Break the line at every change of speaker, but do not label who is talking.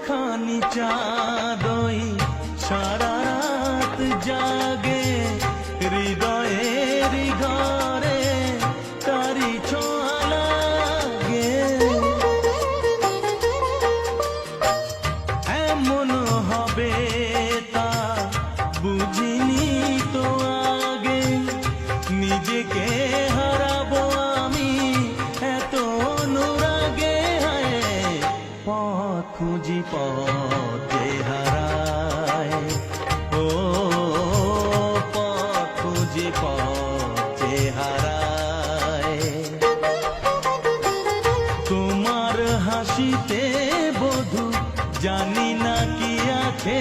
খানি চাঁদই সারা রাত জাগে হৃদয়ের ঘরে তারি ছোঁয়া লাগে। এমন হবে তা বুঝিনি তো আগে, নিজেকে হারাবো আমি এত অনুরাগে। পথ খুঁজি পথে হারায়, ও পথ খুঁজি পথে হারায়। তোমার হাসিতে বধু জানি না কি আছে